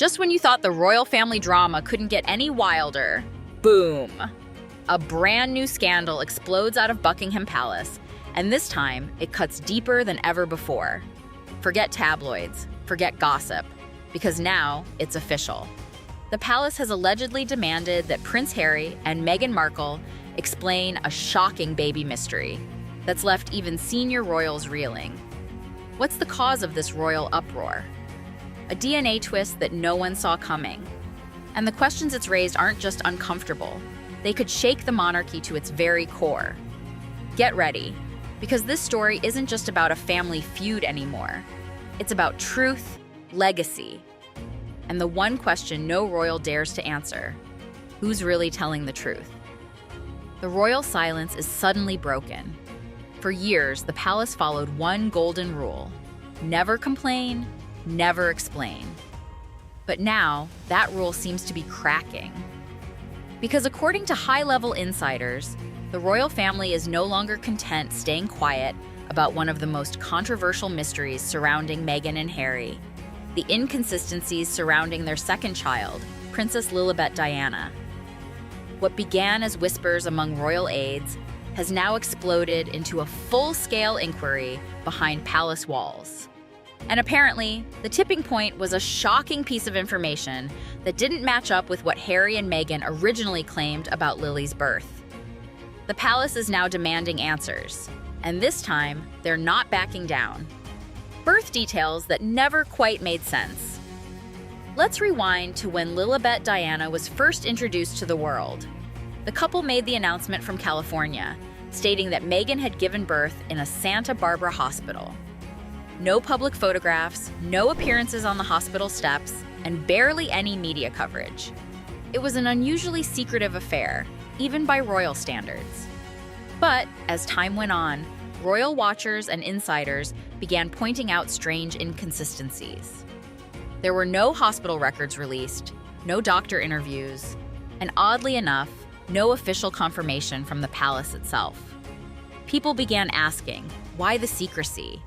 Just when you thought the royal family drama couldn't get any wilder, boom! A brand new scandal explodes out of Buckingham Palace, and this time it cuts deeper than ever before. Forget tabloids, forget gossip, because now it's official. The palace has allegedly demanded that Prince Harry and Meghan Markle explain a shocking baby mystery that's left even senior royals reeling. What's the cause of this royal uproar? A DNA twist that no one saw coming. And the questions it's raised aren't just uncomfortable. They could shake the monarchy to its very core. Get ready, because this story isn't just about a family feud anymore. It's about truth, legacy, and the one question no royal dares to answer: who's really telling the truth? The royal silence is suddenly broken. For years, the palace followed one golden rule: never complain, never explain. But now, that rule seems to be cracking. Because according to high-level insiders, the royal family is no longer content staying quiet about one of the most controversial mysteries surrounding Meghan and Harry: the inconsistencies surrounding their second child, Princess Lilibet Diana. What began as whispers among royal aides has now exploded into a full-scale inquiry behind palace walls. And apparently, the tipping point was a shocking piece of information that didn't match up with what Harry and Meghan originally claimed about Lily's birth. The palace is now demanding answers, and this time, they're not backing down. Birth details that never quite made sense. Let's rewind to when Lilibet Diana was first introduced to the world. The couple made the announcement from California, stating that Meghan had given birth in a Santa Barbara hospital. No public photographs, no appearances on the hospital steps, and barely any media coverage. It was an unusually secretive affair, even by royal standards. But as time went on, royal watchers and insiders began pointing out strange inconsistencies. There were no hospital records released, no doctor interviews, and oddly enough, no official confirmation from the palace itself. People began asking, why the secrecy?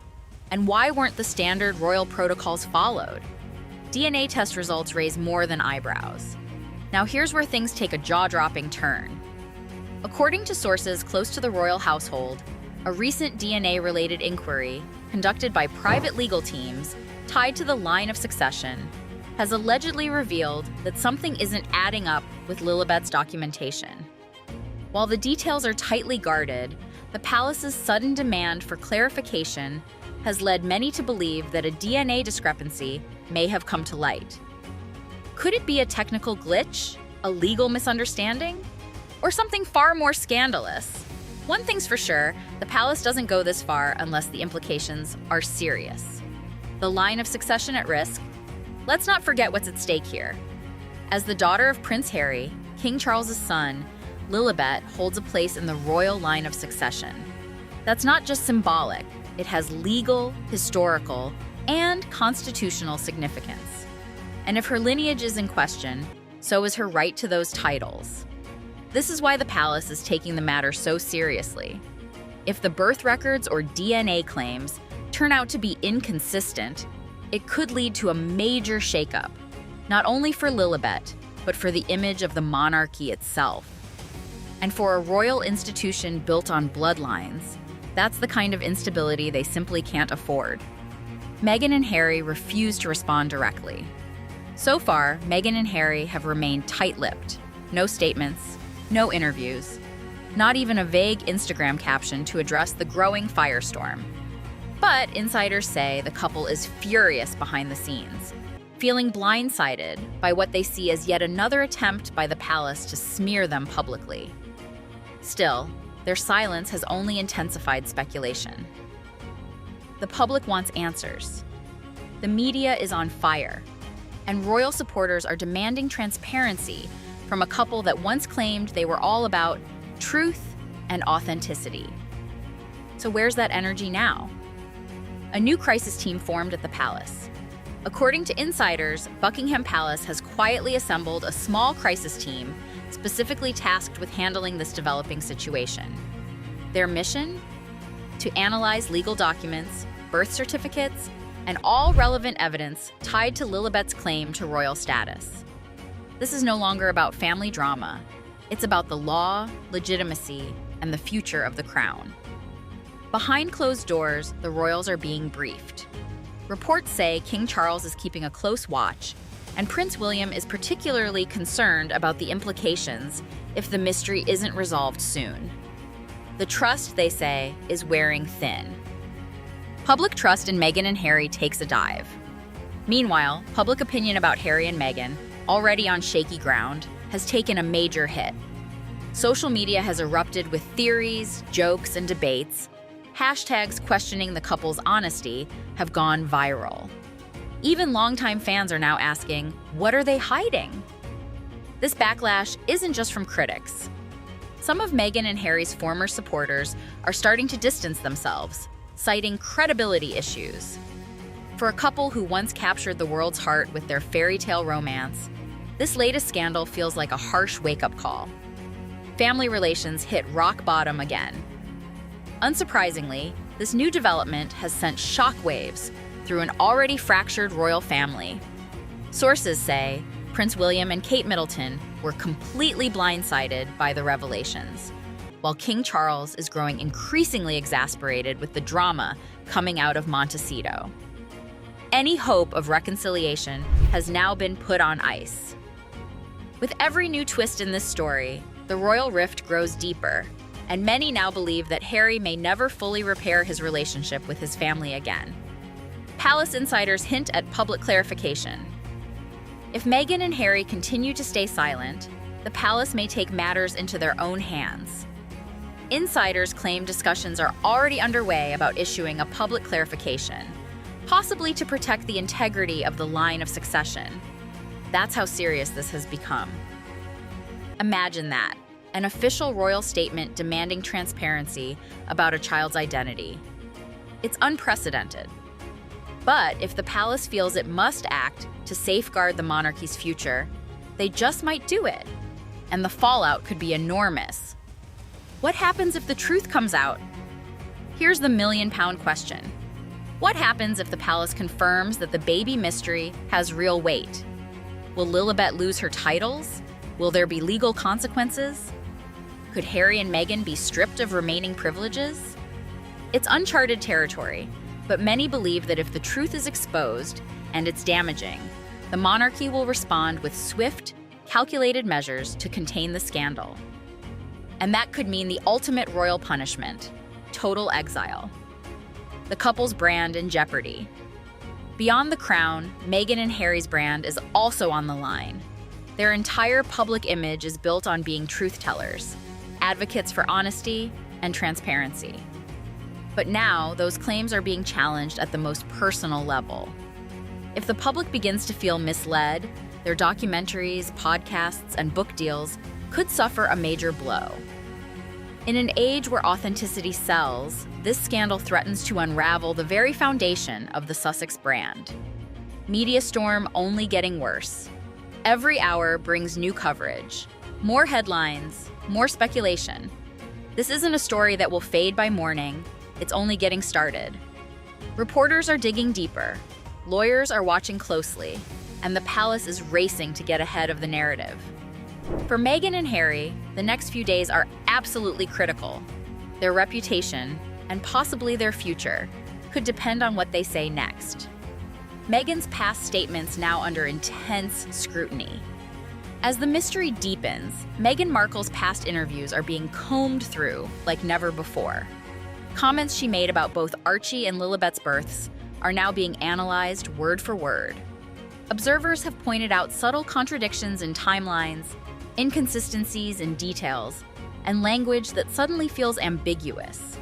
And why weren't the standard royal protocols followed? DNA test results raise more than eyebrows. Now here's where things take a jaw-dropping turn. According to sources close to the royal household, a recent DNA-related inquiry conducted by private legal teams tied to the line of succession has allegedly revealed that something isn't adding up with Lilibet's documentation. While the details are tightly guarded, the palace's sudden demand for clarification has led many to believe that a DNA discrepancy may have come to light. Could it be a technical glitch, a legal misunderstanding, or something far more scandalous? One thing's for sure, the palace doesn't go this far unless the implications are serious. The line of succession at risk? Let's not forget what's at stake here. As the daughter of Prince Harry, King Charles's son, Lilibet holds a place in the royal line of succession. That's not just symbolic, it has legal, historical, and constitutional significance. And if her lineage is in question, so is her right to those titles. This is why the palace is taking the matter so seriously. If the birth records or DNA claims turn out to be inconsistent, it could lead to a major shakeup, not only for Lilibet, but for the image of the monarchy itself. And for a royal institution built on bloodlines, that's the kind of instability they simply can't afford. Meghan and Harry refuse to respond directly. So far, Meghan and Harry have remained tight-lipped. No statements, no interviews, not even a vague Instagram caption to address the growing firestorm. But insiders say the couple is furious behind the scenes, feeling blindsided by what they see as yet another attempt by the palace to smear them publicly. Still, their silence has only intensified speculation. The public wants answers. The media is on fire, and royal supporters are demanding transparency from a couple that once claimed they were all about truth and authenticity. So where's that energy now? A new crisis team formed at the palace. According to insiders, Buckingham Palace has quietly assembled a small crisis team specifically tasked with handling this developing situation. Their mission? To analyze legal documents, birth certificates, and all relevant evidence tied to Lilibet's claim to royal status. This is no longer about family drama. It's about the law, legitimacy, and the future of the crown. Behind closed doors, the royals are being briefed. Reports say King Charles is keeping a close watch, and Prince William is particularly concerned about the implications if the mystery isn't resolved soon. The trust, they say, is wearing thin. Public trust in Meghan and Harry takes a dive. Meanwhile, public opinion about Harry and Meghan, already on shaky ground, has taken a major hit. Social media has erupted with theories, jokes, and debates. Hashtags questioning the couple's honesty have gone viral. Even longtime fans are now asking, what are they hiding? This backlash isn't just from critics. Some of Meghan and Harry's former supporters are starting to distance themselves, citing credibility issues. For a couple who once captured the world's heart with their fairy tale romance, this latest scandal feels like a harsh wake-up call. Family relations hit rock bottom again. Unsurprisingly, this new development has sent shockwaves through an already fractured royal family. Sources say Prince William and Kate Middleton were completely blindsided by the revelations, while King Charles is growing increasingly exasperated with the drama coming out of Montecito. Any hope of reconciliation has now been put on ice. With every new twist in this story, the royal rift grows deeper, and many now believe that Harry may never fully repair his relationship with his family again. Palace insiders hint at public clarification. If Meghan and Harry continue to stay silent, the palace may take matters into their own hands. Insiders claim discussions are already underway about issuing a public clarification, possibly to protect the integrity of the line of succession. That's how serious this has become. Imagine that, an official royal statement demanding transparency about a child's identity. It's unprecedented. But if the palace feels it must act to safeguard the monarchy's future, they just might do it. And the fallout could be enormous. What happens if the truth comes out? Here's the million-pound question. What happens if the palace confirms that the baby mystery has real weight? Will Lilibet lose her titles? Will there be legal consequences? Could Harry and Meghan be stripped of remaining privileges? It's uncharted territory, but many believe that if the truth is exposed, and it's damaging, the monarchy will respond with swift, calculated measures to contain the scandal. And that could mean the ultimate royal punishment: total exile. The couple's brand in jeopardy. Beyond the crown, Meghan and Harry's brand is also on the line. Their entire public image is built on being truth-tellers, advocates for honesty and transparency. But now, those claims are being challenged at the most personal level. If the public begins to feel misled, their documentaries, podcasts, and book deals could suffer a major blow. In an age where authenticity sells, this scandal threatens to unravel the very foundation of the Sussex brand. Media storm only getting worse. Every hour brings new coverage, more headlines, more speculation. This isn't a story that will fade by morning. It's only getting started. Reporters are digging deeper, lawyers are watching closely, and the palace is racing to get ahead of the narrative. For Meghan and Harry, the next few days are absolutely critical. Their reputation, and possibly their future, could depend on what they say next. Meghan's past statements now under intense scrutiny. As the mystery deepens, Meghan Markle's past interviews are being combed through like never before. Comments she made about both Archie and Lilibet's births are now being analyzed word for word. Observers have pointed out subtle contradictions in timelines, inconsistencies in details, and language that suddenly feels ambiguous.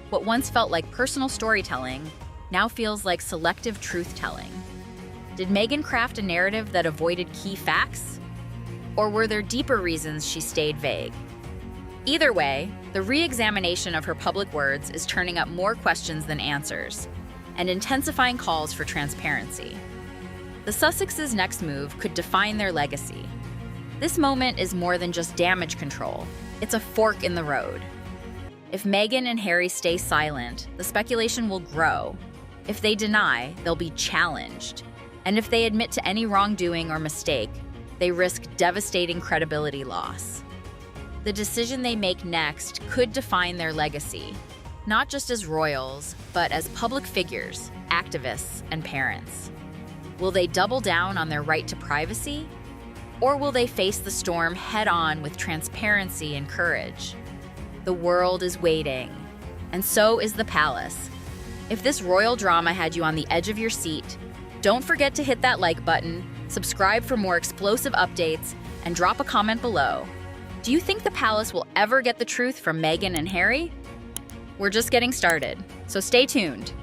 What once felt like personal storytelling now feels like selective truth-telling. Did Meghan craft a narrative that avoided key facts? Or were there deeper reasons she stayed vague? Either way, the re-examination of her public words is turning up more questions than answers, and intensifying calls for transparency. The Sussexes' next move could define their legacy. This moment is more than just damage control. It's a fork in the road. If Meghan and Harry stay silent, the speculation will grow. If they deny, they'll be challenged. And if they admit to any wrongdoing or mistake, they risk devastating credibility loss. The decision they make next could define their legacy, not just as royals, but as public figures, activists, and parents. Will they double down on their right to privacy? Or will they face the storm head-on with transparency and courage? The world is waiting, and so is the palace. If this royal drama had you on the edge of your seat, don't forget to hit that like button, subscribe for more explosive updates, and drop a comment below. Do you think the palace will ever get the truth from Meghan and Harry? We're just getting started, so stay tuned.